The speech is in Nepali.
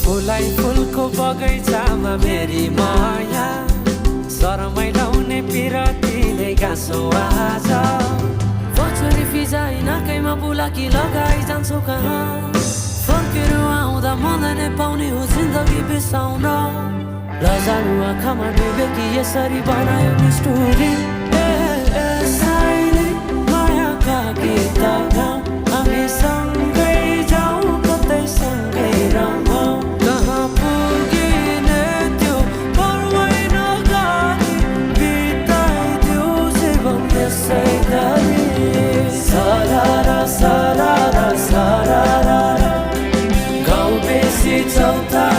फुलाई फुलको बगैँचामा मेरी माया शरमै लाउने पिरतीले गाँसो आज बचरी फिजाइ नाकैमा बुलाकी लगाइ जान्छौ कहाँ फर्केर आउँदा मलाई नै पाउने हो जिन्दगी बिसाउन लजालु आँखामा डुबे कि यसरी बनायो नि स्टोरी यसैले मायाका गीत गाउँ हामी सँगै जाउँ कतै सँगै रमाउँ कहाँ पुगिने त्यो पर्वै नगरी बिताइदियो जीवन यसै गरी सरारा सरारा सरारा गाउँ बेसी चौता